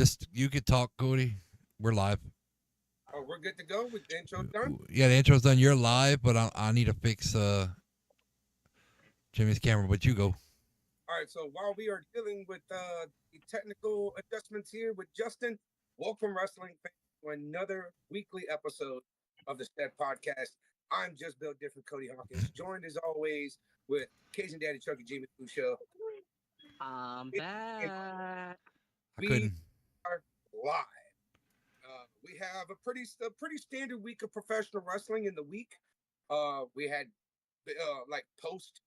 Just you could talk, Cody. We're live. Oh, we're good to go with the intro done. Yeah, the intro's done. You're live, but I need to fix Jimmy's camera. But you go. All right, so while we are dealing with the technical adjustments here with Justin, welcome wrestling fans to another weekly episode of the Shed Podcast. I'm just built different, Cody Hawkins, joined as always with Cajun Daddy Chucky G. Show. I'm And back. I we couldn't. are live. We have a pretty standard week of professional wrestling in the week. We had like post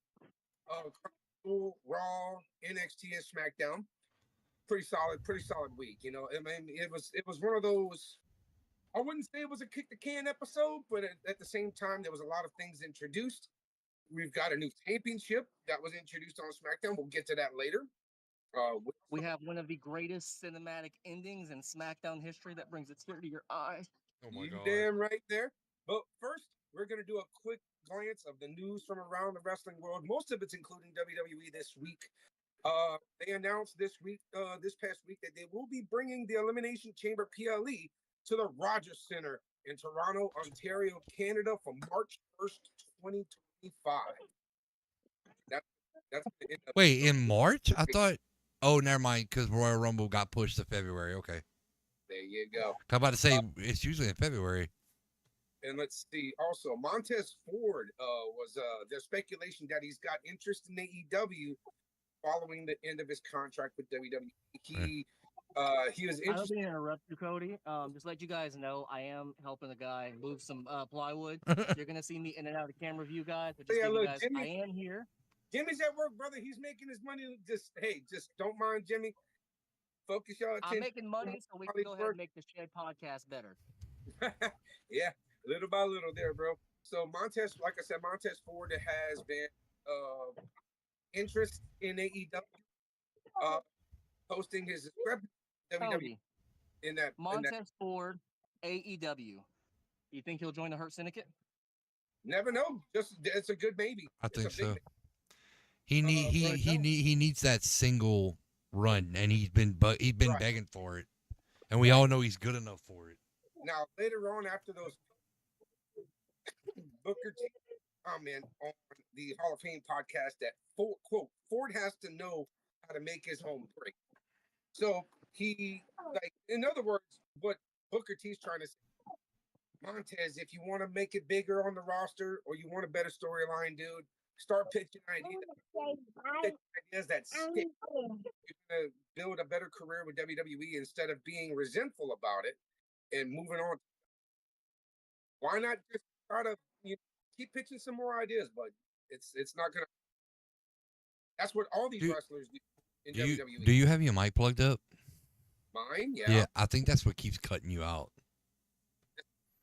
Raw, NXT, and SmackDown. Pretty solid week. You know, I mean, it was one of those. I wouldn't say it was a kick the can episode, but at the same time, there was a lot of things introduced. We've got a new championship that was introduced on SmackDown. We'll get to that later. We have one of the greatest cinematic endings in SmackDown history that brings a tear to your eye. Oh my You god. damn right there. But first, we're gonna do a quick glance of the news from around the wrestling world. Most of it's including WWE this week. They announced this past week, that they will be bringing the Elimination Chamber PLE to the Rogers Center in Toronto, Ontario, Canada, from March 1st, 2025. That, that's the end of Wait, in March? I thought. Oh, never mind. Because Royal Rumble got pushed to February. Okay. There you go. I'm about to say it's usually in February. And let's see. Also, Montez Ford was there's speculation that he's got interest in AEW following the end of his contract with WWE. He was I don't interested. mean to interrupt you, Cody. Just let you guys know, I am helping a guy move some plywood. You're gonna see me in and out of the camera view, guys. But just Yeah, give you look, guys, I am here. Jimmy's at work, brother. He's making his money. Just don't mind Jimmy. Focus your I'm attention making money, so we on can his go ahead work. and make the Shed podcast better. Yeah, little by little there, bro. So Montez, like I said, Montez Ford has been interest in AEW, uh, posting his WWE Cody, in that. Montez Ford, AEW. You think he'll join the Hurt Syndicate? Never know. Just it's a good maybe. I It's a think big so. maybe. He needs that single run, and he's been Right. begging for it, and we all know he's good enough for it. Now later on, after those Booker T comment on the Hall of Fame podcast that Ford has to know how to make his home break. So he, like, in other words, what Booker T's trying to say, Montez, if you want to make it bigger on the roster or you want a better storyline, dude, start pitching ideas that stick. You're gonna build a better career with WWE instead of being resentful about it and moving on. Why not just try to keep pitching some more ideas? But it's not gonna. That's what all these Do wrestlers do in do you WWE. do you have your mic plugged up? Mine, yeah. Yeah, I think that's what keeps cutting you out.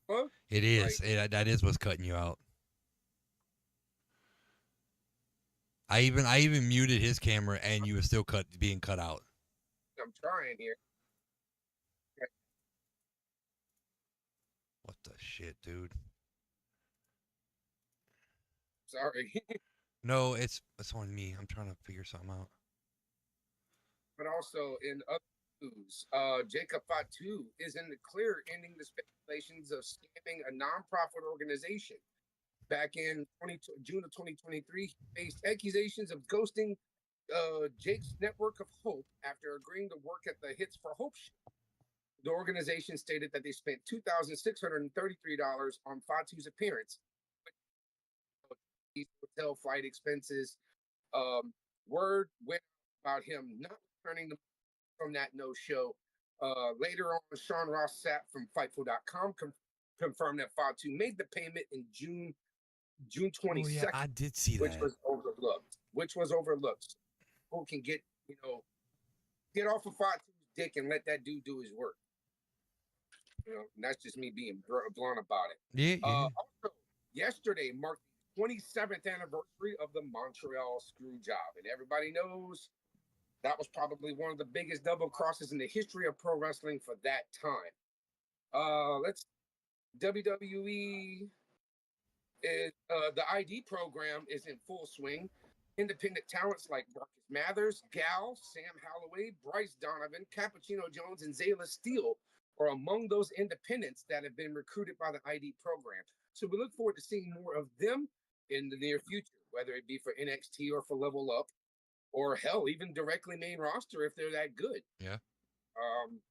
Well, It is. That is what's cutting you out. I even muted his camera, and you were still being cut out. I'm trying here. What the shit, dude? Sorry. No, it's on me. I'm trying to figure something out. But also in other news, Jacob Fatu is in the clear, ending the speculations of scamming a nonprofit organization. Back in June of 2023, he faced accusations of ghosting Jake's Network of Hope after agreeing to work at the Hits for Hope show. The organization stated that they spent $2,633 on Fatu's appearance, hotel flight expenses. Word went about him not returning from that no show. Later on, Sean Ross Sapp from Fightful.com confirmed that Fatu made the payment in June Oh 22nd, yeah, I did see which that. was overlooked. So people can get off of Fatu's dick and let that dude do his work. And that's just me being blunt about it. Yeah. Also, yesterday marked the 27th anniversary of the Montreal Screw Job, and everybody knows that was probably one of the biggest double crosses in the history of pro wrestling for that time. Let's WWE is the ID program is in full swing. Independent talents like Marcus Mathers, Gal, Sam Holloway, Bryce Donovan, Cappuccino Jones, and Zayla Steele are among those independents that have been recruited by the ID program. So we look forward to seeing more of them in the near future, whether it be for NXT or for Level Up, or hell, even directly main roster if they're that good. Yeah.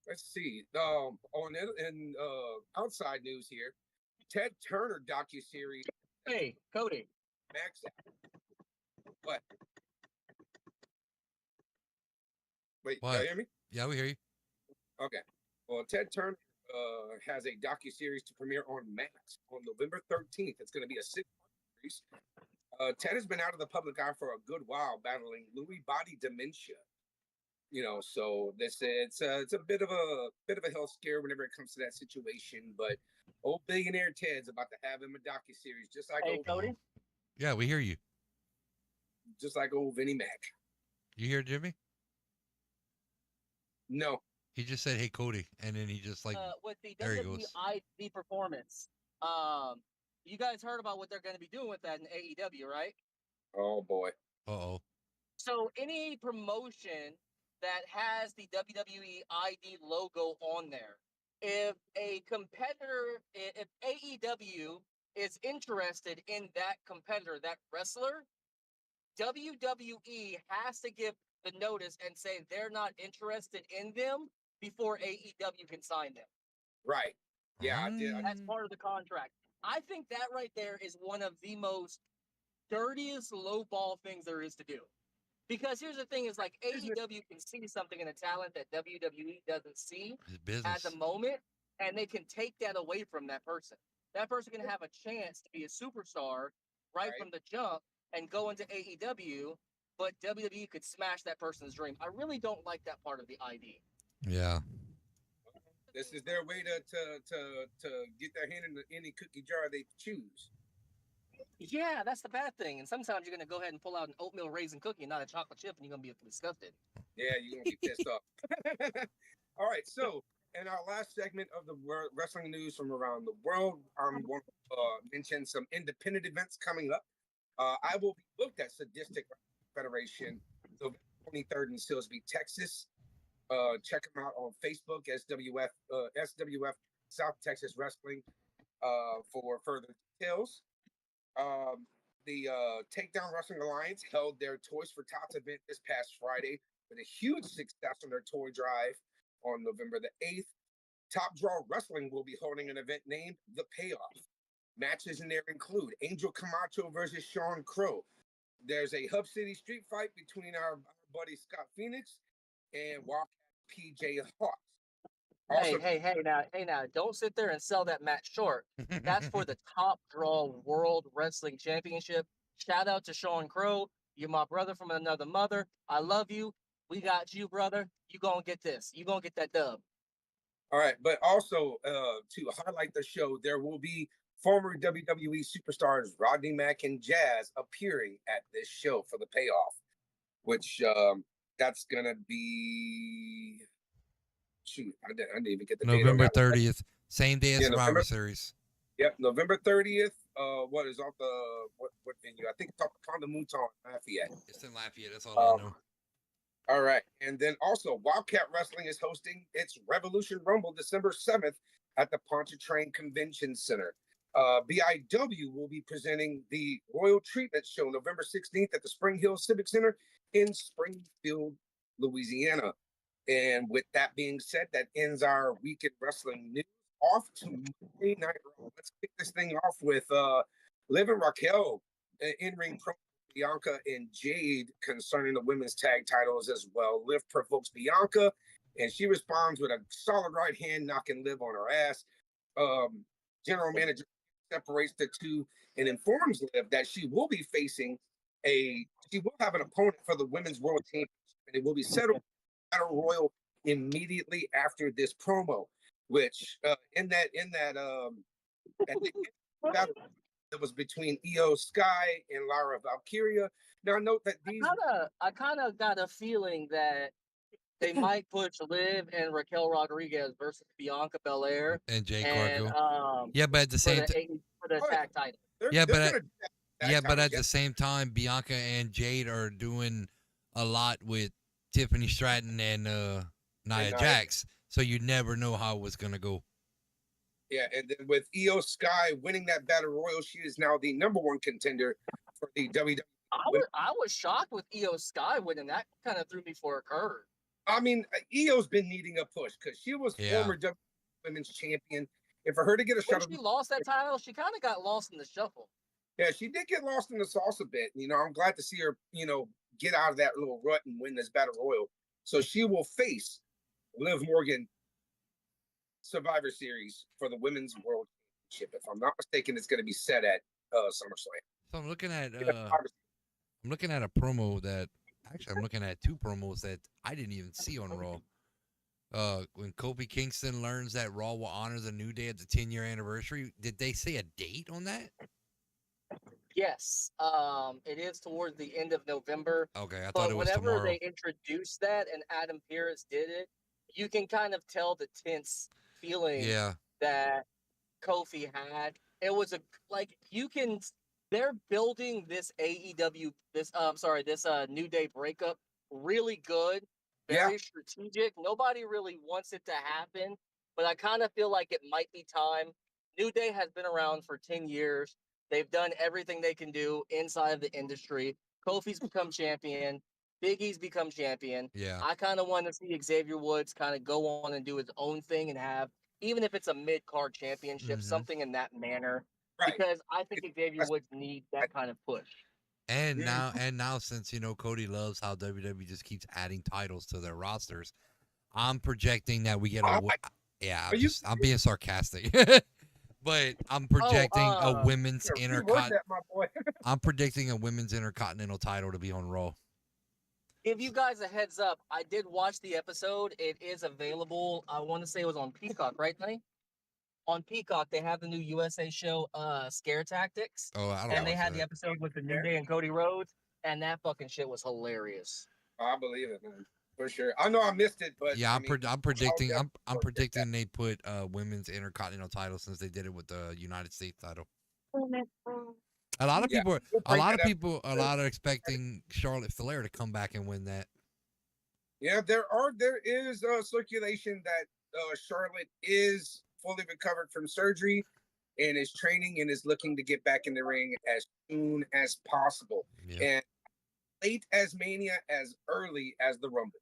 Let's see. In outside news here, Ted Turner docuseries. Hey, Cody. Max. What? Wait, What? you hear me? Yeah, we hear you. Okay. Well, Ted Turner has a docuseries to premiere on Max on November 13th. It's going to be a 6-part series. Ted has been out of the public eye for a good while, battling Lewy body dementia. You know, so it's a bit of a health scare whenever it comes to that situation. But old billionaire Ted's about to have him a docuseries, just like Cody. Yeah, we hear you. Just like old Vinnie Mac. You hear Jimmy? No. He just said, "Hey, Cody," and then he just like with the there he WWE goes. ID performance. You guys heard about what they're going to be doing with that in AEW, right? Oh boy. Uh-oh. So any promotion that has the WWE ID logo on there, if a competitor, if AEW is interested in that competitor, that wrestler, WWE has to give the notice and say they're not interested in them before AEW can sign them. Right. Yeah, I did. That's part of the contract. I think that right there is one of the most dirtiest lowball things there is to do. Because here's the thing: is like AEW can see something in a talent that WWE doesn't see at the moment, and they can take that away from that person. That person can have a chance to be a superstar right from the jump and go into AEW, but WWE could smash that person's dream. I really don't like that part of the ID. Yeah. This is their way to get their hand in any cookie jar they choose. Yeah, that's the bad thing. And sometimes you're going to go ahead and pull out an oatmeal raisin cookie and not a chocolate chip, and you're going to be disgusted. Yeah, you're going to be pissed off. All right, so in our last segment of the wrestling news from around the world, I want to mention some independent events coming up. I will be booked at Sadistic Federation November 23rd in Silsbee, Texas. Check them out on Facebook, SWF South Texas Wrestling, for further details. The Takedown Wrestling Alliance held their Toys for Tots event this past Friday with a huge success on their toy drive on November the 8th. Top Draw Wrestling will be holding an event named The Payoff. Matches in there include Angel Camacho versus Sean Crow. There's a Hub City street fight between our buddy Scott Phoenix and Wildcat PJ Hawks. Also, hey now, don't sit there and sell that match short. That's for the Top Draw World Wrestling Championship. Shout out to Sean Crow. You're my brother from another mother. I love you. We got you, brother. You gonna get this. You gonna get that dub. All right, but also to highlight the show, there will be former WWE superstars Rodney Mack and Jazz appearing at this show for The Payoff, which that's gonna be. Shoot, I didn't even get the November date on that. 30th, same day as Survivor Series. Yep, November 30th. What is off the what venue? I think it's off the Conda Mouton Lafayette. It's in Lafayette. That's all I know. All right, and then also Wildcat Wrestling is hosting its Revolution Rumble December 7th at the Pontchartrain Convention Center. BIW will be presenting the Royal Treatment Show November 16th at the Spring Hill Civic Center in Springfield, Louisiana. And with that being said, that ends our weekend wrestling news. Off to Monday Night Raw. Let's kick this thing off with Liv and Raquel in-ring promo Bianca and Jade concerning the women's tag titles as well. Liv provokes Bianca, and she responds with a solid right hand, knocking Liv on her ass. General manager separates the two and informs Liv that she will be facing she will have an opponent for the women's world championship, and it will be settled Battle Royal immediately after this promo. Which in that at the battle that was between Io Sky and Lara Valkyria. Now note that these I kind of got a feeling that they might push Liv and Raquel Rodriguez versus Bianca Belair and Jade Cargill. Yeah, but at the same time, for the tag title. Yeah, but Yeah, but title, at the same time, Bianca and Jade are doing a lot with Tiffany Stratton and Nia Nia. Jax, so you never know how it was gonna go. Yeah, and then with Io Sky winning that battle royal, she is now the #1 contender for the WWE. I was shocked with Io Sky winning. That kind of threw me for a curve. I mean, Io's been needing a push because she was former WWE Women's Champion, and for her to get a When shot, she lost that title, she kind of got lost in the shuffle. yeah, she did get lost in the sauce a bit. I'm glad to see her, get out of that little rut and win this battle royal. So she will face Liv Morgan Survivor Series for the Women's World Championship. If I'm not mistaken, it's going to be set at SummerSlam. So I'm looking at a promo that actually I'm looking at two promos that I didn't even see on Raw. When Kofi Kingston learns that Raw will honor the New Day at the 10-year anniversary, did they say a date on that? Yes, it is towards the end of November. Okay, I thought it was whenever tomorrow. they introduced that and Adam Pearce did it, you can kind of tell the tense feeling that Kofi had. It was they're building this AEW, this New Day breakup really good, very strategic. Nobody really wants it to happen, but I kind of feel like it might be time. New Day has been around for 10 years. They've done everything they can do inside of the industry. Kofi's become champion. Big E's become champion. Yeah. I kind of want to see Xavier Woods kind of go on and do his own thing and have, even if it's a mid-card championship, something in that manner. Right. Because I think Xavier Woods needs that kind of push. And now since Cody loves how WWE just keeps adding titles to their rosters, I'm projecting that we get I'm being sarcastic. But I'm projecting a women's I'm predicting a women's intercontinental title to be on Raw. Give you guys a heads up. I did watch the episode. It is available. I want to say it was on Peacock, right, honey? On Peacock, they have the new USA show, Scare Tactics. Oh, I don't. And they had the episode with the New Day and Cody Rhodes, and that fucking shit was hilarious. I believe it, man. For sure. I know I missed it, but yeah, I'm predicting they put women's intercontinental title since they did it with the United States title. A lot of people are expecting Charlotte Flair to come back and win that. Yeah, there is circulation that Charlotte is fully recovered from surgery and is training and is looking to get back in the ring as soon as possible. Yeah. And late as Mania, as early as the Rumble.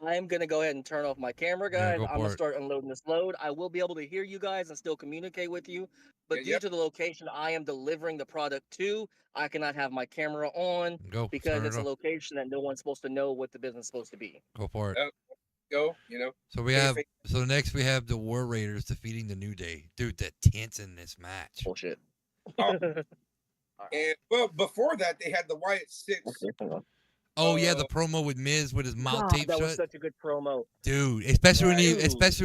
I am going to go ahead and turn off my camera, guys. I'm going to start unloading this load. I will be able to hear you guys and still communicate with you. But due to the location I am delivering the product to, I cannot have my camera on because it's a location that no one's supposed to know what the business is supposed to be. Go for it. So next we have the War Raiders defeating the New Day. Dude, the tense in this match. Bullshit. And well, before that, they had the Wyatt Six. Oh yeah, the promo with Miz with his mouth taped shut. That was such a good promo, dude. Especially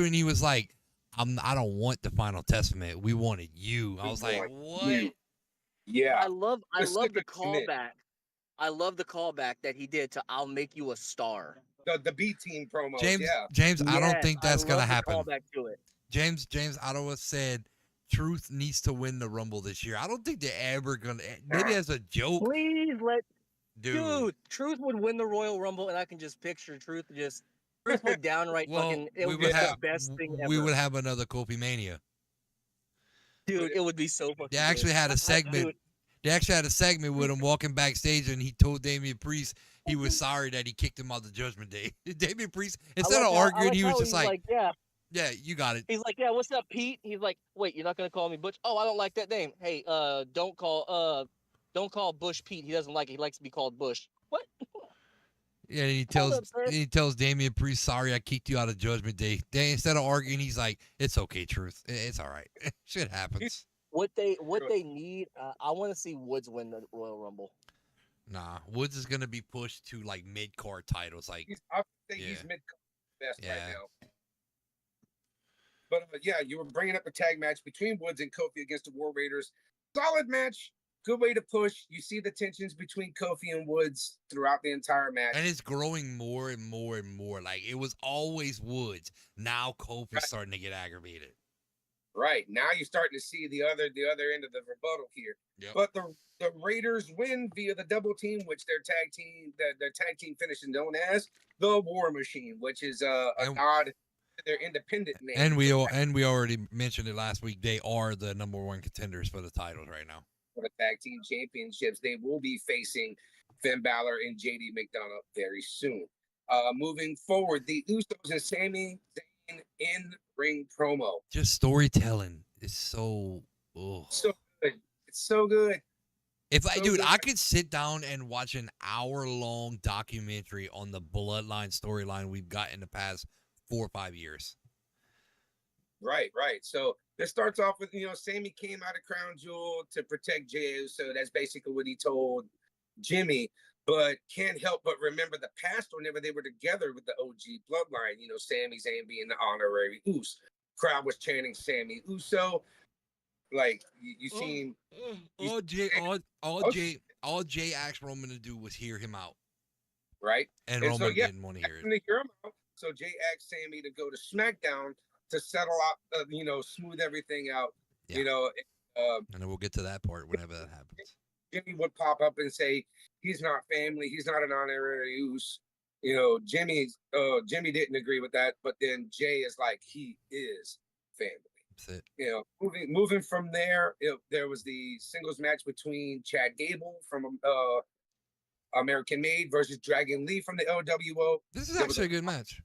when he was like, "I don't want the Final Testament. We wanted you." I was like, "What?" Yeah, I love the callback. I love the callback that he did to "I'll make you a star." The B Team promo. James, I don't think that's gonna happen. Callback to it. James Ottawa said Truth needs to win the Rumble this year. I don't think they're ever gonna. Maybe as a joke. Please let. Dude, Truth would win the Royal Rumble, and I can just picture Truth would downright fucking. It would be the best thing ever. We would have another Kofi Mania. Dude, it would be so fucking. They actually had a segment. They actually had a segment with him walking backstage, and he told Damian Priest he was sorry that he kicked him out the Judgment Day. Damian Priest, instead of arguing, he was just like, yeah, you got it. He's like, yeah, what's up, Pete? He's like, wait, you're not gonna call me Butch? Oh, I don't like that name. Hey, don't call Bush Pete. He doesn't like it. He likes to be called Bush. What? Yeah, and he tells Damian Priest, sorry, I kicked you out of Judgment Day. Instead of arguing, he's like, it's okay, Truth. It's all right. Shit happens. What they need, I want to see Woods win the Royal Rumble. Nah, Woods is gonna be pushed to like mid-card titles. Like I think he's mid-card best right now. But you were bringing up a tag match between Woods and Kofi against the War Raiders. Solid match. Good way to push. You see the tensions between Kofi and Woods throughout the entire match. And it's growing more and more and more. Like, it was always Woods. Now Kofi's starting to get aggravated. Right. Now you're starting to see the other end of the rebuttal here. Yep. But the Raiders win via the double team, which their tag team finish is known as the War Machine, which is a nod to their independent name. And we already mentioned it last week. They are the #1 contenders for the titles right now. For the tag team championships, they will be facing Finn Balor and JD McDonough very soon. Moving forward, the Usos and Sami Zayn in ring promo. Just storytelling is so so good. It's so good. If I could sit down and watch an hour-long documentary on the Bloodline storyline we've got in the past 4 or 5 years. Right. So this starts off with, Sami came out of Crown Jewel to protect Jey Uso. That's basically what he told Jimmy, but can't help but remember the past whenever they were together with the OG Bloodline. Sami Zayn being the honorary Uso. Crowd was chanting Sami Uso. Like you seen all Jay asked Roman to do was hear him out. Right. And Roman didn't want to hear it. Hear him out. So Jay asked Sami to go to SmackDown to settle out, smooth everything out. Yeah. And then we'll get to that part whenever that happens. Jimmy would pop up and say he's not family, he's not an honorary use. Jimmy didn't agree with that, but then Jay is like, he is family. That's it. Moving from there, there was the singles match between Chad Gable from American Made versus Dragon Lee from the LWO. This is actually a good match.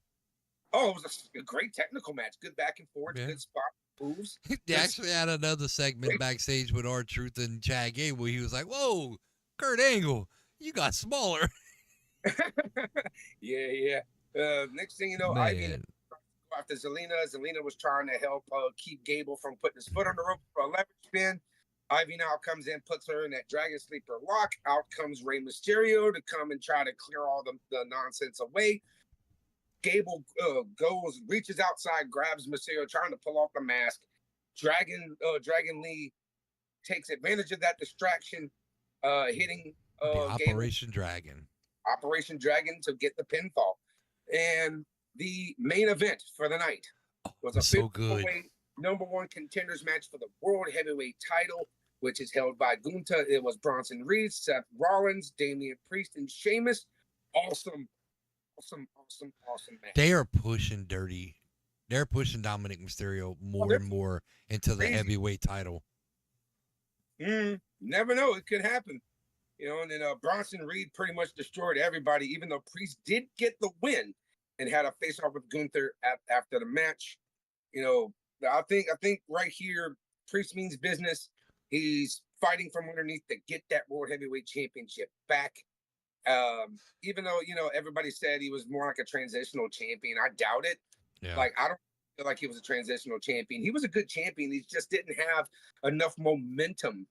Oh, it was a great technical match. Good back and forth, good spot moves. They actually had another segment backstage with R-Truth and Chad Gable. He was like, "Whoa, Kurt Angle, you got smaller." Yeah. Next thing you know, Ivy after Zelina. Zelina was trying to help keep Gable from putting his foot on the rope for a leverage spin. Ivy now comes in, puts her in that Dragon Sleeper lock. Out comes Rey Mysterio to come and try to clear all the nonsense away. Gable reaches outside, grabs Mysterio, trying to pull off the mask. Dragon Lee takes advantage of that distraction, hitting Operation Dragon. Operation Dragon to get the pinfall. And the main event for the night was a so good. #1 contenders match for the World Heavyweight title, which is held by Gunther. It was Bronson Reed, Seth Rollins, Damian Priest, and Sheamus. Awesome match. They are pushing dirty. They're pushing Dominic Mysterio more and more into the heavyweight title. Never know. It could happen. And then Bronson Reed pretty much destroyed everybody, even though Priest did get the win and had a face-off with Gunther after the match. I think right here, Priest means business. He's fighting from underneath to get that World Heavyweight Championship back. Even though, everybody said he was more like a transitional champion, I doubt it. Yeah. Like, I don't feel like he was a transitional champion. He was a good champion. He just didn't have enough momentum.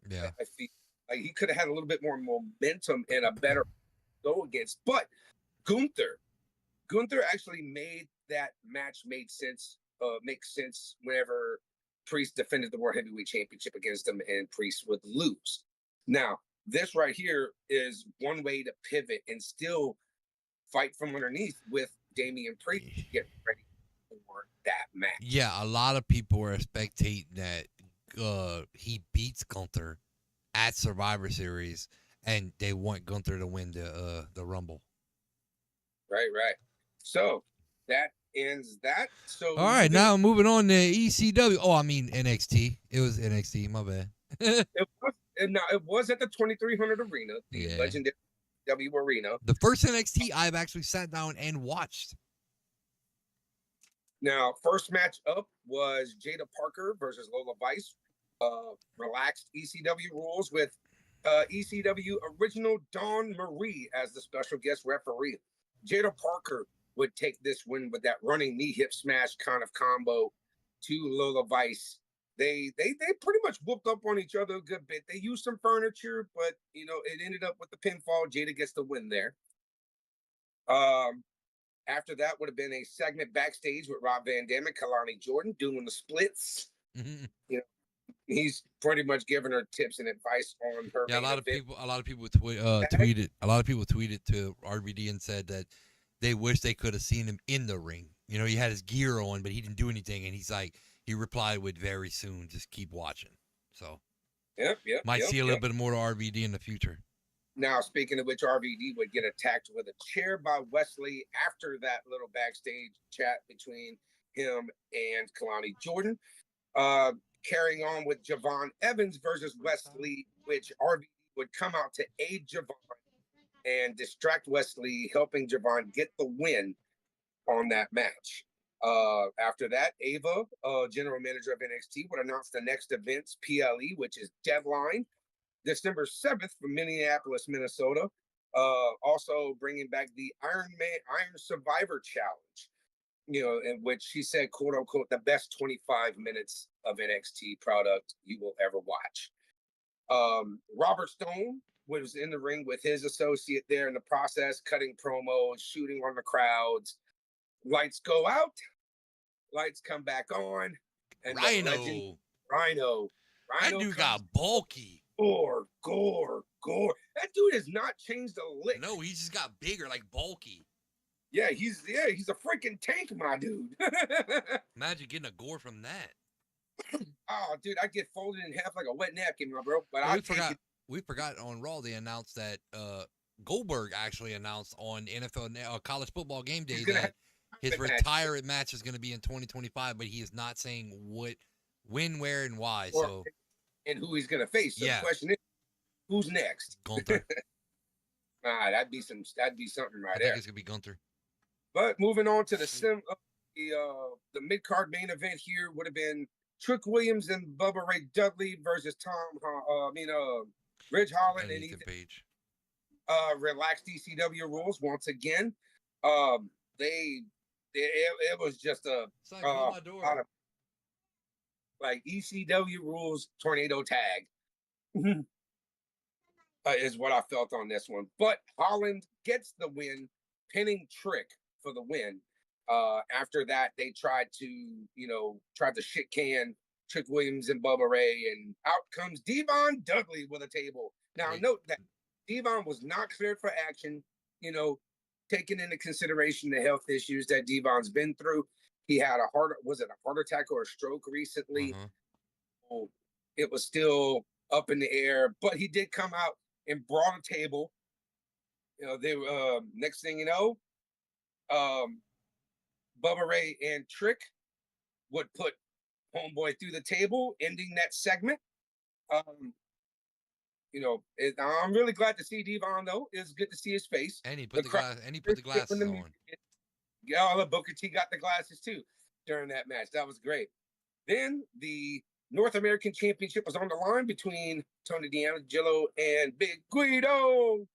Yeah. I feel like he could have had a little bit more momentum and a better go against. But Gunther actually made that match make sense whenever Priest defended the World Heavyweight Championship against him, and Priest would lose. Now, this right here is one way to pivot and still fight from underneath with Damian Priest to get ready for that match. Yeah, a lot of people are spectating that he beats Gunther at Survivor Series, and they want Gunther to win the Rumble. Right. So that ends that. So all right, now moving on to ECW. Oh, I mean NXT. It was NXT. My bad. It was at the 2300 Arena, the legendary W Arena. The first NXT I've actually sat down and watched. Now, first match up was Jada Parker versus Lola Vice. Relaxed ECW rules with ECW original Dawn Marie as the special guest referee. Jada Parker would take this win with that running knee hip smash kind of combo to Lola Vice. They pretty much whooped up on each other a good bit. They used some furniture, but it ended up with the pinfall. Jada gets the win there. After that would have been a segment backstage with Rob Van Dam and Kalani Jordan doing the splits. Mm-hmm. He's pretty much giving her tips and advice on her. Yeah, a lot of people tweeted to RVD and said that they wish they could have seen him in the ring. You know, he had his gear on, but he didn't do anything. And he replied with very soon, just keep watching. So, might see a little bit more of RVD in the future. Now, speaking of which, RVD would get attacked with a chair by Wesley after that little backstage chat between him and Kalani Jordan. Carrying on with Javon Evans versus Wesley, which RVD would come out to aid Javon and distract Wesley, helping Javon get the win on that match. After that, Ava, general manager of NXT, would announce the next event's PLE, which is Deadline, December 7th from Minneapolis, Minnesota. Also bringing back the Iron Survivor Challenge, you know, in which she said, quote unquote, the best 25 minutes of NXT product you will ever watch. Robert Stone was in the ring with his associate there in the process, cutting promos, shooting on the crowds. Lights go out, lights come back on, and Rhino. That dude got bulky. Gore. That dude has not changed a lick. No, he just got bigger, like bulky. Yeah, he's a freaking tank, my dude. Imagine getting a gore from that. Oh, dude, I get folded in half like a wet napkin, my bro. But we forgot on Raw they announced that Goldberg actually announced on NFL college football game day that his retirement match is going to be in 2025, but he is not saying when, where, and why. And who he's going to face. So the question is, who's next? Gunther. That'd be something right there. I think it's going to be Gunther. But moving on to the mid-card main event here would have been Trick Williams and Bubba Ray Dudley versus Ridge Holland and Ethan Page. Relaxed ECW rules once again. It was just a lot of like ECW rules tornado tag is what I felt on this one. But Holland gets the win, pinning Trick for the win. After that, they tried to shit can Trick Williams and Bubba Ray, and out comes Devon Dudley with a table. Now, note that Devon was not cleared for action, taking into consideration the health issues that Devon's been through. He had a heart attack or a stroke recently? So it was still up in the air, but he did come out and brought a table. They next thing you know, Bubba Ray and Trick would put Homeboy through the table, ending that segment. I'm really glad to see Devon, though. It's good to see his face. And he put the glasses on. Yeah, Booker T got the glasses too during that match. That was great. Then the North American Championship was on the line between Tony D'Angelo and Big Guido.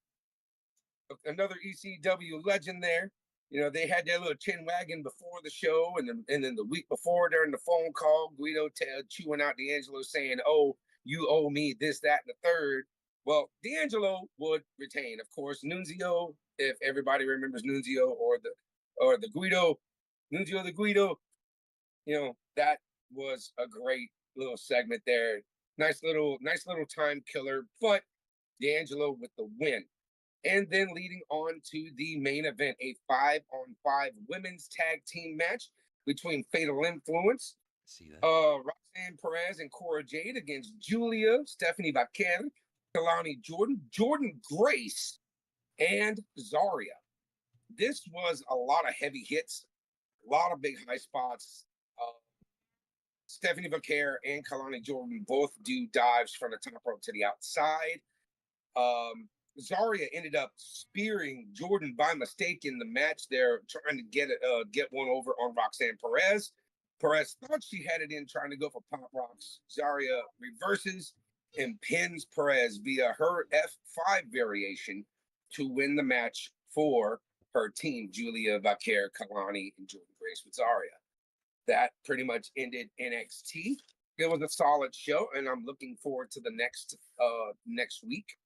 Another ECW legend there. They had their little chin wagging before the show, and then the week before during the phone call, Guido chewing out D'Angelo saying, "Oh, you owe me this, that, and the third." Well, D'Angelo would retain, of course. Nunzio, if everybody remembers Nunzio or the Guido, Nunzio the Guido, that was a great little segment there. Nice little time killer, but D'Angelo with the win. And then leading on to the main event, a 5-on-5 women's tag team match between Fatal Influence, Roxanne Perez and Cora Jade against Julia, Stephanie Vaquer, Kalani Jordan, Jordan Grace, and Zarya. This was a lot of heavy hits, a lot of big high spots. Stephanie Vaquer and Kalani Jordan both do dives from the top rope to the outside. Zarya ended up spearing Jordan by mistake in the match. They're trying to get one over on Roxanne Perez. Perez thought she had it in, trying to go for pop rocks. Zarya reverses and pins Perez via her F5 variation to win the match for her team, Julia Vaquer, Kalani, and Jordan Grace with Zarya. That pretty much ended NXT. It was a solid show, and I'm looking forward to the next week,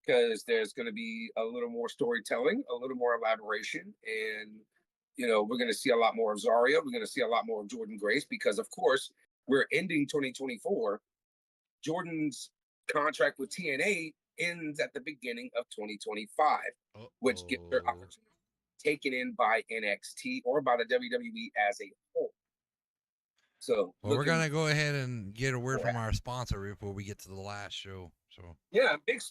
because there's going to be a little more storytelling, a little more elaboration, and we're going to see a lot more of Zarya. We're going to see a lot more of Jordan Grace, because of course we're ending 2024. Jordan's contract with TNA ends at the beginning of 2025, which gives her opportunity taken in by NXT or by the WWE as a whole. So well, we're gonna go ahead and get a word from our sponsor before we get to the last show. So yeah, big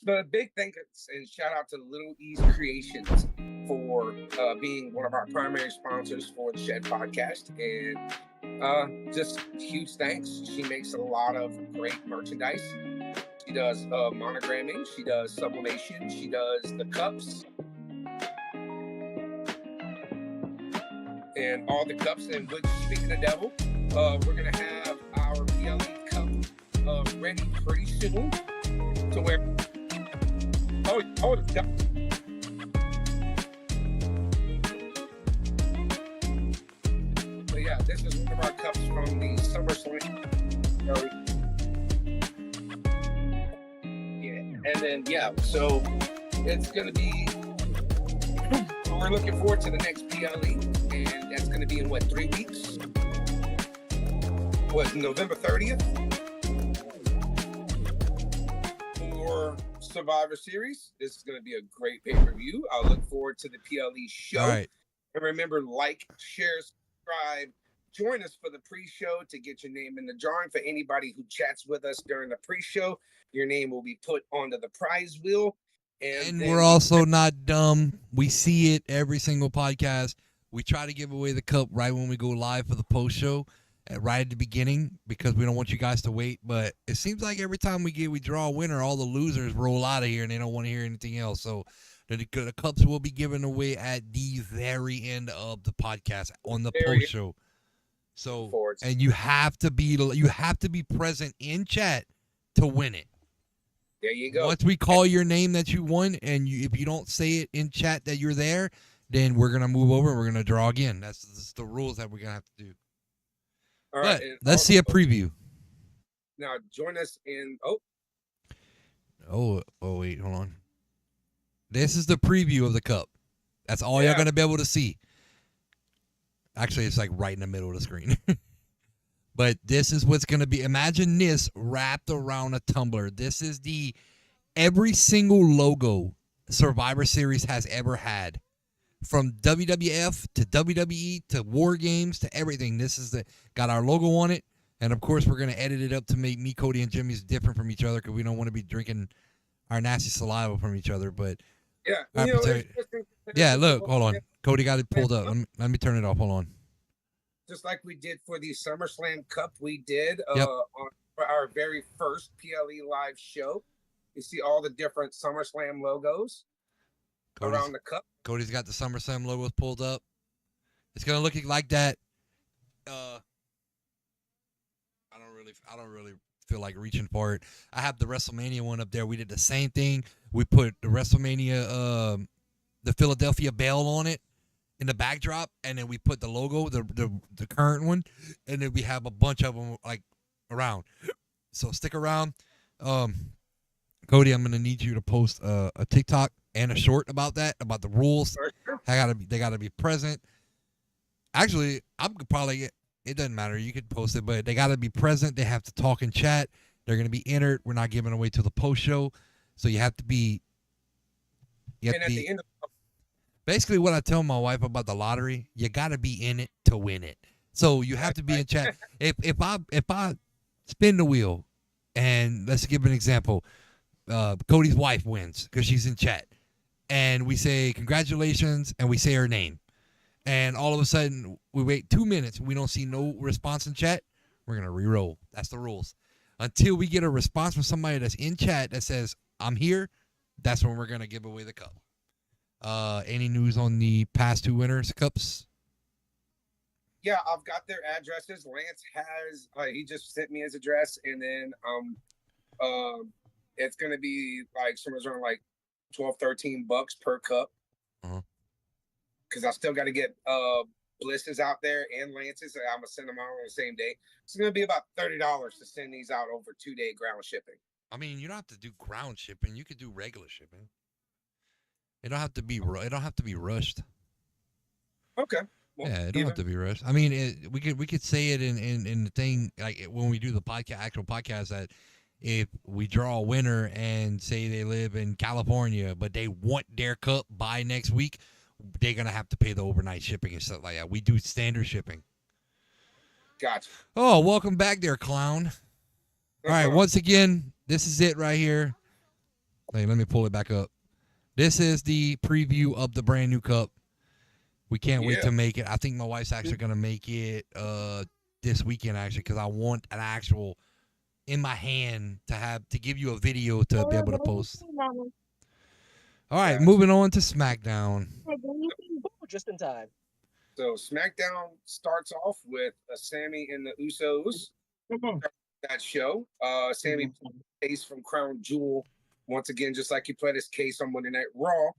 thanks and shout out to Little East Creations for being one of our primary sponsors for the Shed Podcast, and just huge thanks. She makes a lot of great merchandise. She does monogramming, she does sublimation, she does the cups, and all the cups. And speaking of devil, we're gonna have our PLE cup ready pretty soon to where it's done. So yeah, this is one of our cups from the SummerSlam. Yeah, and then so it's gonna be. We're looking forward to the next PLE, and that's gonna be in 3 weeks? November 30th for Survivor Series. This is gonna be a great pay-per-view. I'll look forward to the PLE show. all right. And remember, like, share, subscribe. Join us for the pre-show to get your name in the drawing. For anybody who chats with us during the pre-show, your name will be put onto the prize wheel. And we're also not dumb. We see it every single podcast. We try to give away the cup right when we go live for the post show, right at the beginning, because we don't want you guys to wait. But it seems like every time we draw a winner, all the losers roll out of here and they don't want to hear anything else. So the cups will be given away at the very end of the podcast on the post show. So, and you have to be present in chat to win it. There you go. Once we call your name that you won, and if you don't say it in chat that you're there, then we're gonna move over and we're gonna draw again. That's the rules that we're gonna have to do. All right, but let's see a preview. Now join us in. Wait, hold on. This is the preview of the cup. That's all you're gonna be able to see. Actually, it's like right in the middle of the screen. But this is what's going to be. Imagine this wrapped around a tumbler. This is every single logo Survivor Series has ever had. From WWF to WWE to War Games to everything. This is got our logo on it. And, of course, we're going to edit it up to make me, Cody, and Jimmy's different from each other because we don't want to be drinking our nasty saliva from each other. But yeah, look, hold on. Cody got it pulled up. Let me turn it off. Hold on. Just like we did for the SummerSlam Cup, we did on for our very first PLE live show. You see all the different SummerSlam logos around the cup. Cody's got the SummerSlam logos pulled up. It's gonna look like that. I don't really feel like reaching for it. I have the WrestleMania one up there. We did the same thing. We put the WrestleMania, the Philadelphia Bell on it in the backdrop, and then we put the logo, the current one, and then we have a bunch of them like around. So stick around. Cody, I'm gonna need you to post a TikTok and a short about that, about the rules. They gotta be present. Actually, it doesn't matter. You could post it, but they gotta be present. They have to talk and chat. They're gonna be entered. We're not giving away till the post show, so you have to be. The end of basically, what I tell my wife about the lottery, you got to be in it to win it. So you have to be in chat. If I spin the wheel, and let's give an example, Cody's wife wins because she's in chat, and we say congratulations, and we say her name, and all of a sudden we wait 2 minutes, and we don't see no response in chat, we're gonna re-roll. That's the rules. Until we get a response from somebody that's in chat that says I'm here, that's when we're gonna give away the cup. Any news on the past two winners cups? Yeah, I've got their addresses. Lance has he just sent me his address, and then it's gonna be like somewhere around like $12-13 per cup. Because I still got to get Bliss's out there and Lance's. I'm gonna send them out on the same day. It's gonna be about $30 to send these out over 2-day ground shipping. I mean, you don't have to do ground shipping. You could do regular shipping. It don't have to be rushed. Okay. Well, yeah, it don't have to be rushed. I mean, we could say it in the thing, like when we do the actual podcast, that if we draw a winner and say they live in California, but they want their cup by next week, they're gonna have to pay the overnight shipping and stuff like that. We do standard shipping. Gotcha. Oh, welcome back there, clown. All right, once again, this is it right here. Hey, let me pull it back up. This is the preview of the brand new cup. We can't wait to make it. I think my wife's actually gonna make it this weekend actually, because I want an actual in my hand to give you a video to be able to post. All right, moving on to SmackDown. Just in time. So SmackDown starts off with Sammy and the Usos. That show. Sammy case from Crown Jewel once again, just like he played his case on Monday Night Raw.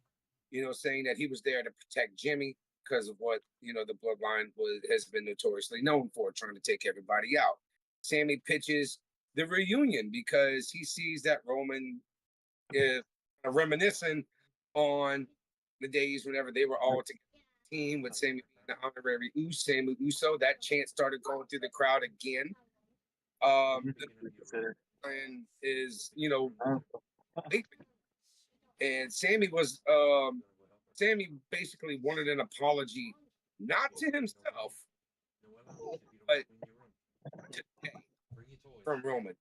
Saying that he was there to protect Jimmy because of what the Bloodline has been notoriously known for, trying to take everybody out. Sammy pitches the reunion because he sees that Roman is reminiscing on the days whenever they were all together, team with Sammy being the honorary Sammy Uso. That chant started going through the crowd again. And is and Sammy basically wanted an apology, not to himself, but to from Roman.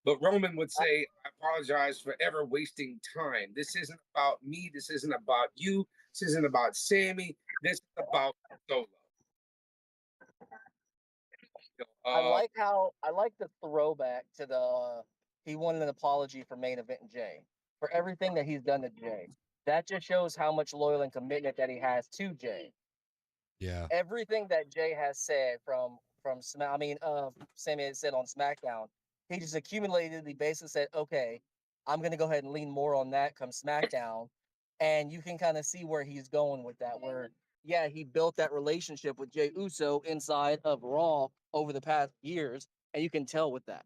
But Roman would say, I apologize for ever wasting time. This isn't about me. This isn't about you. This isn't about Sammy. This is about Solo. I like the throwback to the he wanted an apology for main event Jay for everything that he's done to Jay. That just shows how much loyal and commitment that he has to Jay. Yeah. Everything that Jay has said Sammy had said on SmackDown, he just accumulated. He basically said, "Okay, I'm gonna go ahead and lean more on that come SmackDown," and you can kind of see where he's going with that. Where he built that relationship with Jey Uso inside of Raw over the past years, and you can tell with that.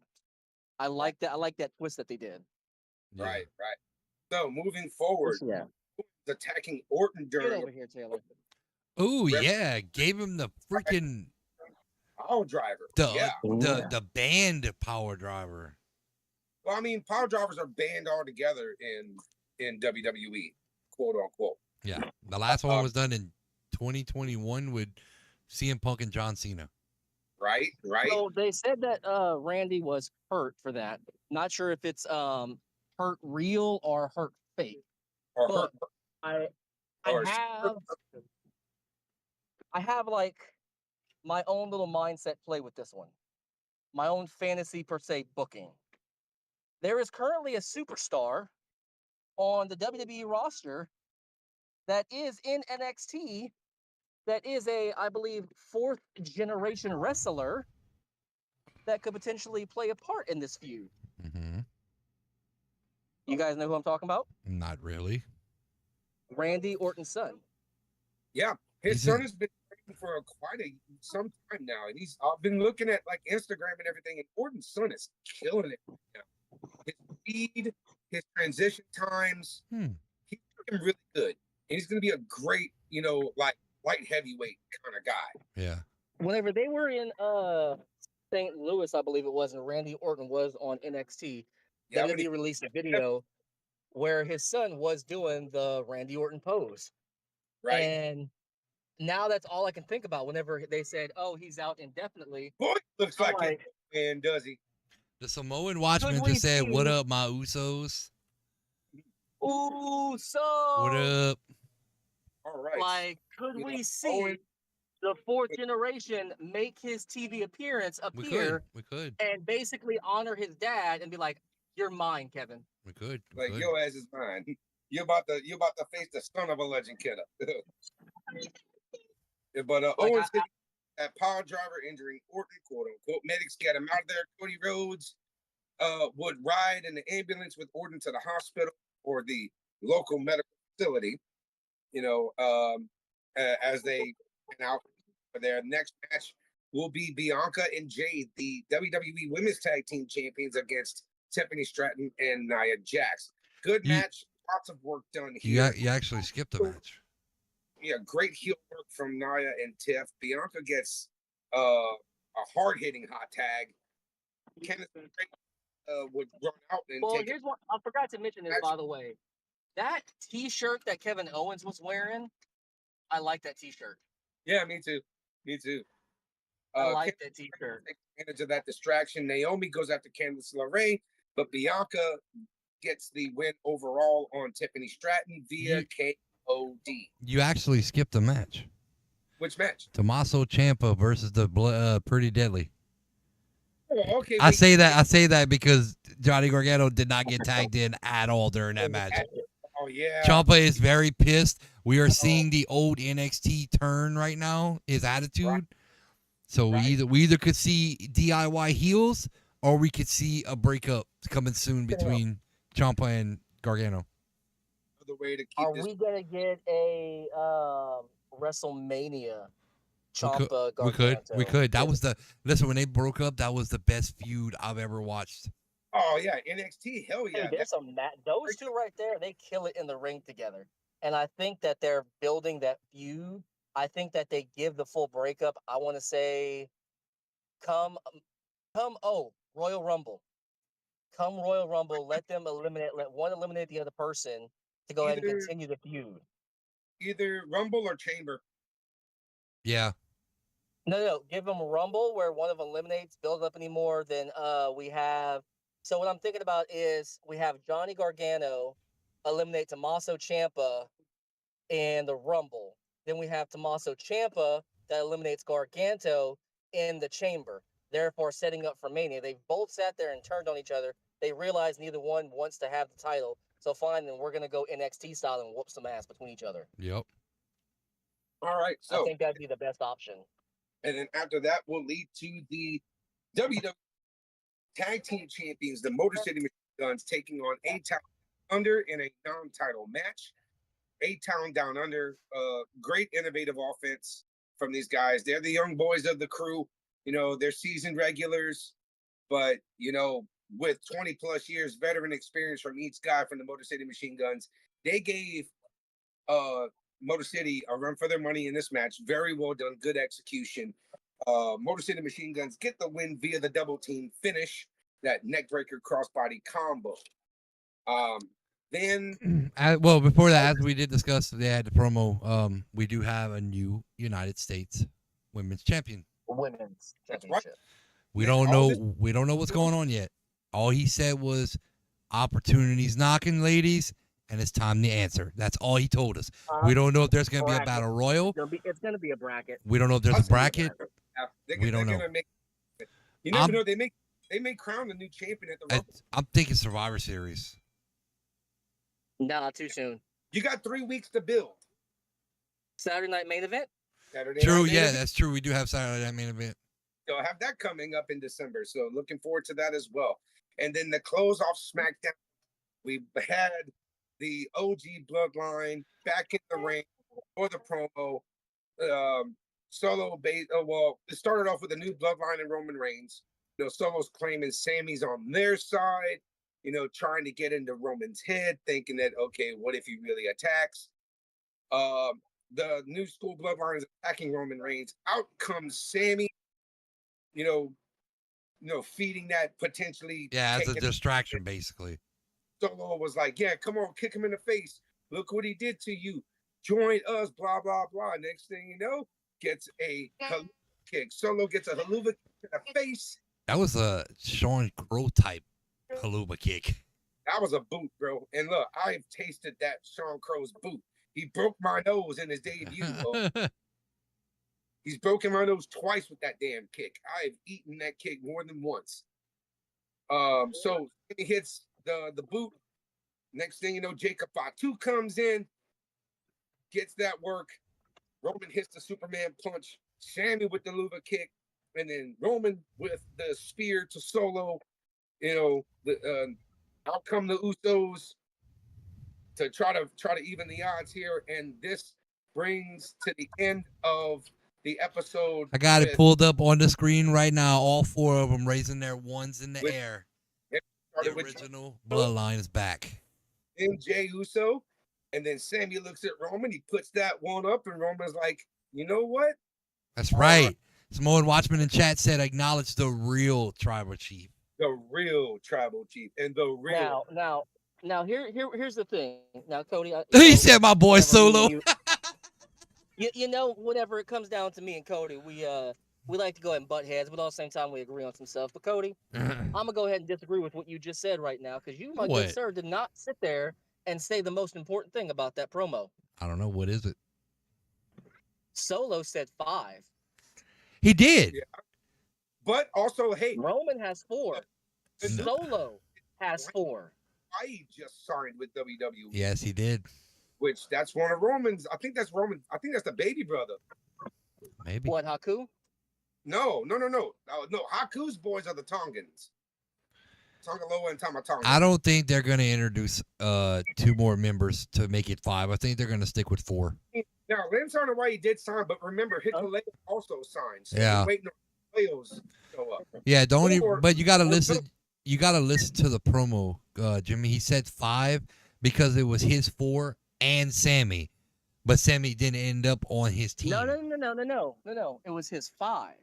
I like that. I like that twist that they did. Yeah. Right. So moving forward, attacking Orton during. Get over here, Taylor. Oh yeah, gave him the freaking power driver. The banned power driver. Well, I mean, power drivers are banned altogether in WWE, quote unquote. Yeah, the last one was done in 2021 with CM Punk and John Cena. Right. So they said that Randy was hurt for that. Not sure if it's hurt real or hurt fake. But I have like my own little mindset play with this one. My own fantasy per se booking. There is currently a superstar on the WWE roster that is in NXT that is I believe, 4th generation wrestler that could potentially play a part in this feud. Mm-hmm. You guys know who I'm talking about? Not really. Randy Orton's son. Yeah, his son has been training for some time now, and I've been looking at like Instagram and everything, and Orton's son is killing it now. His speed, his transition times, he's looking really good, and he's going to be a great, like light heavyweight kind of guy. Yeah. Whenever they were in St. Louis, I believe it was, and Randy Orton was on NXT, WWE released a video where his son was doing the Randy Orton pose. Right. And now that's all I can think about whenever they said, "Oh, he's out indefinitely." Boy, looks like it, man, does he? The Samoan Watchman just said, "What up, my Usos?" Uso. What up? All right. Like, could we see the 4th generation make his TV appearance appear? We could. And basically honor his dad and be like, "You're mine, Kevin." We could. Your ass is mine. You're about to face the son of a legend killer. But Owens hit that power driver injuring Orton, quote unquote. Medics get him out of there. Cody Rhodes would ride in the ambulance with Orton to the hospital or the local medical facility. As they went out for their next match will be Bianca and Jade, the WWE Women's Tag Team Champions, against Tiffany Stratton and Nia Jax. Good match. Lots of work done here. You actually skipped the match. Yeah, great heel work from Nia and Tiff. Bianca gets a hard-hitting hot tag. Kenneth would run out and take here's what I forgot to mention this, by the way. That T-shirt that Kevin Owens was wearing, I like that T-shirt. Yeah, me too. Me too. I like that T-shirt. Take advantage of that distraction. Naomi goes after Candice LeRae, but Bianca gets the win overall on Tiffany Stratton via KOD. You actually skipped a match. Which match? Tommaso Ciampa versus the Pretty Deadly. Oh, okay. I say that because Johnny Gargano did not get tagged in at all during that match. Oh yeah. Ciampa is very pissed. We are seeing the old NXT turn right now. His attitude. Right. So Right. we either could see DIY heels or we could see a breakup coming soon between Ciampa and Gargano. The way to keep Are this. we gonna get a WrestleMania Ciampa Gargano? We could. That was listen, when they broke up, that was the best feud I've ever watched. Oh yeah, NXT. Hell yeah. Hey, there's some those two right there. They kill it in the ring together, and I think that they're building that feud. I think that they give the full breakup. I want to say, come, Royal Rumble. Come Royal Rumble. Let one eliminate the other person to go ahead and continue the feud. Either Rumble or Chamber. Yeah. No. Give them a Rumble where one of them eliminates, build up anymore. Then we have. So what I'm thinking about is we have Johnny Gargano eliminate Tommaso Ciampa in the Rumble. Then we have Tommaso Ciampa that eliminates Gargano in the Chamber, therefore setting up for Mania. They both sat there and turned on each other. They realized neither one wants to have the title. So fine, then we're going to go NXT style and whoop some ass between each other. Yep. All right. So I think that'd be the best option. And then after that will lead to the WWE Tag Team Champions, the Motor City Machine Guns, taking on A-Town Under in a non-title match. A-Town Down Under, great innovative offense from these guys. They're the young boys of the crew. You know, they're seasoned regulars, but, you know, with 20 plus years veteran experience from each guy from the Motor City Machine Guns, they gave Motor City a run for their money in this match. Very well done, good execution. Motor City Machine Guns get the win via the double team finish, that neckbreaker crossbody combo. Then, well, before that, as we did discuss, they had the promo. We do have a new United States Women's Champion. Women's Championship. Right. We don't know. We don't know what's going on yet. All he said was, "Opportunities knocking, ladies, and it's time to answer." That's all he told us. We don't know if there's going to be a battle royal. It's going to be a bracket. We don't know if there's a bracket. We don't know. You never know. They may crown the new champion at the Rumble. I'm thinking Survivor Series. Nah, too soon. You got 3 weeks to build. Saturday night main event. True, yeah, that's true. We do have Saturday night main event. So I have that coming up in December. So looking forward to that as well. And then the close off SmackDown, we had the OG Bloodline back in the ring for the promo. Well, it started off with a new Bloodline and Roman Reigns. You know, Solo's claiming Sammy's on their side, you know, trying to get into Roman's head, thinking that, okay, what if he really attacks? The new school Bloodline is attacking Roman Reigns. Out comes Sammy, you know, feeding that potentially. Yeah, as a distraction, basically. Solo was like, yeah, come on, kick him in the face. Look what he did to you. Join us, blah, blah, blah. Next thing you know, gets a haluva kick. Solo gets a haluva kick in the face. That was a Sean Crow type haluva kick. That was a boot, bro. And look, I've tasted that Sean Crow's boot. He broke my nose in his debut. He's broken my nose twice with that damn kick. I've eaten that kick more than once. So he hits the boot. Next thing you know, Jacob Fatu comes in, gets that work. Roman hits the Superman punch. Sammy with the luva kick, and then Roman with the spear to Solo. You know, out come the Usos to try to even the odds here, and this brings to the end of the episode. I got it pulled up on the screen right now. All four of them raising their ones in the air. The original Bloodline is back. Then Jey Uso, and then Sammy looks at Roman. He puts that one up, and Roman's like, you know what? That's right. Samoan Watchman in chat said, acknowledge the real tribal chief. The real tribal chief, and the real. Now here's the thing. Now, Cody, He said, "My boy Solo." You know, whenever it comes down to me and Cody, we like to go ahead and butt heads, but at the same time we agree on some stuff. But Cody, I'm gonna go ahead and disagree with what you just said right now because you, my good What? sir, did not sit there and say the most important thing about that promo. I don't know. What is it? Solo said 5. He did. Yeah. But also, hey, Roman has 4. No. Solo has 4. I just signed with WWE. Yes, he did. Which that's one of Roman's. I think that's Roman. I think that's the baby brother. Maybe. What, Haku? No. Haku's boys are the Tongans. Tongaloa and Tamatonga. I don't think they're going to introduce 2 more members to make it 5. I think they're going to stick with 4. Now, Lance Arnaway did sign, but remember, Hikuleo also signed. So Yeah. we're waiting on Hikuleo to show up. Yeah, don't. Or- But you got to listen. You got to listen to the promo, Jimmy. He said 5 because it was his 4 and Sammy, but Sammy didn't end up on his team. No. It was his 5.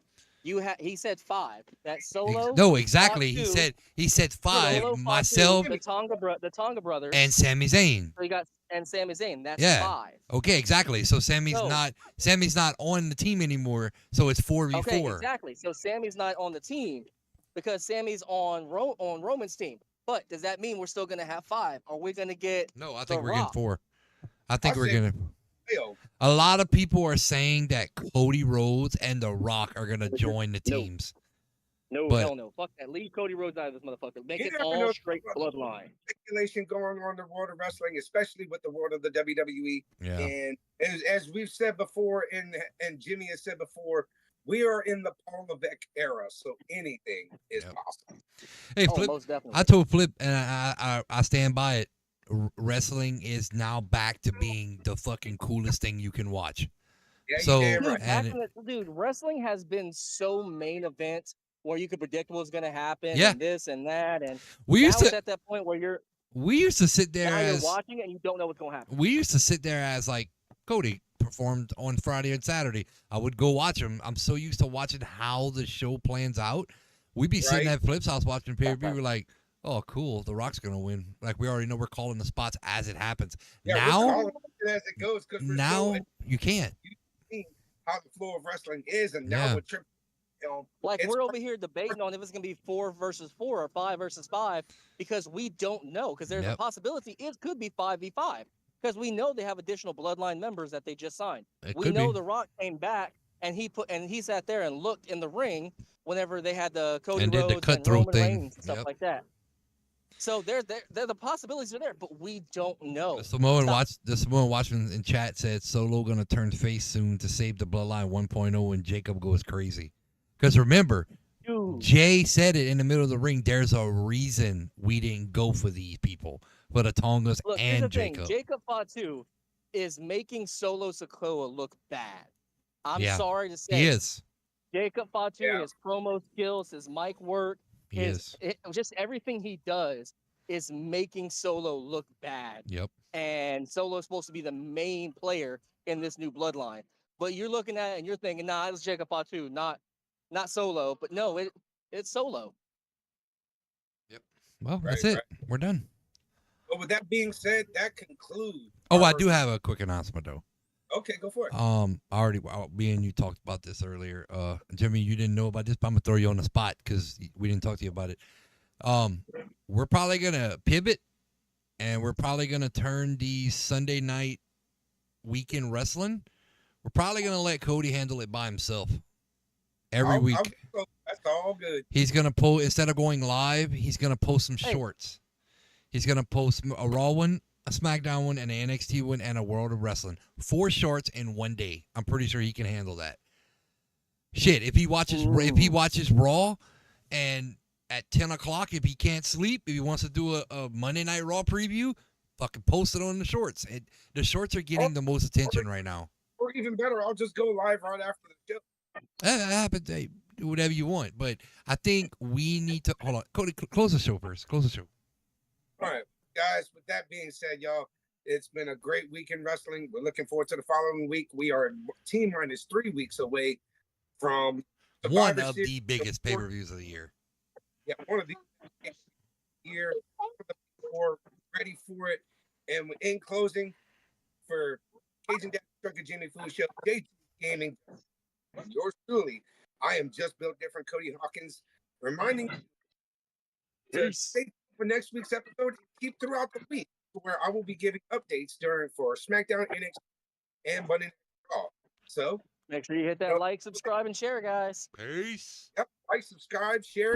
He said 5. That Solo. No, exactly. He Fatu, said 5. Solo, Myself Fatu, the Tonga brothers, and Sami Zayn. so you got and Sami Zayn. That's Yeah. 5. Okay, exactly. So Sammy's So- not on the team anymore. So it's 4v4. Okay, exactly. So Sammy's not on the team because Sammy's on Roman's team. But does that mean we're still gonna have 5? Are we gonna get? No, I The think we're getting Rock. 4. I think I we're said- gonna. Hikuleo. A lot of people are saying that Cody Rhodes and The Rock are gonna join the No. teams. No, But- hell no. Fuck that. Leave Cody Rhodes out of this motherfucker. Make You it never all know. straight bloodline. Speculation going on in the world of wrestling, especially with the world of the WWE. Yeah. And as we've said before, and Jimmy has said before, we are in the Paul Levesque era, so anything is Yep. possible. Hey, Oh, Flip. most definitely. I told Flip, and I stand by it. Wrestling is now back to being the fucking coolest thing you can watch. Yeah, So- you damn Dude, right. and dude, wrestling has been so main event where you could predict what's gonna happen, Yeah. and this and that, and We now used it's to at that point where you're sit there now as you're watching and you don't know what's gonna happen. we used to sit there as like Cody performed on Friday and Saturday. I would go watch him. I'm so used to watching how the show plans out. We'd be sitting Right. at Flip's house watching pay-per-view. We're like, oh, cool. The Rock's going to win. Like, we already know we're calling the spots as it happens. Yeah, we're now, calling it as it goes because we're now so you can't. in how the flow of wrestling is, and Yeah. now with Triple, Like it's- we're over here debating on if it's gonna be 4 versus 4 or 5 versus 5 because we don't know because there's a Yep. possibility it could be 5v5 because we know they have additional bloodline members that they just signed. It We could know be. The Rock came back and he sat there and looked in the ring whenever they had the Cody And did the Rhodes cutthroat and Roman thing. Reigns and stuff Yep. like that. So the possibilities are there, but we don't know. The Samoan Stop. watchman in chat said Solo gonna turn face soon to save the Bloodline 1.0 and Jacob goes crazy. Because remember, Dude, Jay said it in the middle of the ring. There's a reason we didn't go for these people, for the Tongas look, here's the and thing. Jacob. Jacob Fatu is making Solo Sikoa look bad. I'm Yeah, sorry to say. He is. Jacob Fatu, Yeah. his promo skills, his mic work, He is. just everything he does is making Solo look bad. Yep. And Solo's supposed to be the main player in this new bloodline. But you're looking at it and you're thinking, nah, it's Jacob Fatu, not Solo. But no, it's Solo. Well, that's Right, it. We're done. But with that being said, that concludes. Oh, I our- do have a quick announcement though. Okay, go for it. Me and you talked about this earlier. Jimmy, you didn't know about this, but I'm gonna throw you on the spot because we didn't talk to you about it. We're probably gonna pivot, and we're probably gonna turn the Sunday night weekend wrestling. We're probably gonna let Cody handle it by himself every week. That's all good. He's gonna post instead of going live. He's gonna post some Hey. shorts. He's gonna post a Raw one, a SmackDown one, and an NXT one, and a World of Wrestling. 4 shorts in one day. I'm pretty sure he can handle that. Shit, if he watches Raw, and at 10 o'clock, if he can't sleep, if he wants to do a Monday Night Raw preview, fucking post it on the shorts. The shorts are getting the most attention right now. Or even better, I'll just go live right after the show. That happens. Hey, do whatever you want, but I think we need to hold on. Cody, close the show first. Close the show. All right, guys. With that being said, y'all, it's been a great week in wrestling. We're looking forward to the following week. We are T-minus 3 weeks away from One Survivor of Series. the biggest pay-per-views of the year. Yeah, one of the year. We're ready for it. And in closing, for Cajun Dad Trucker Jimmy Foo Show, J2 Gaming, yours truly. I am just built different, Cody Hawkins, reminding you to stay tuned for next week's episode and keep throughout the week, where I will be giving updates for SmackDown, NXT, and Monday Night Raw. So make sure you hit that like, subscribe, and share, guys. Peace. Yep, like, subscribe, share.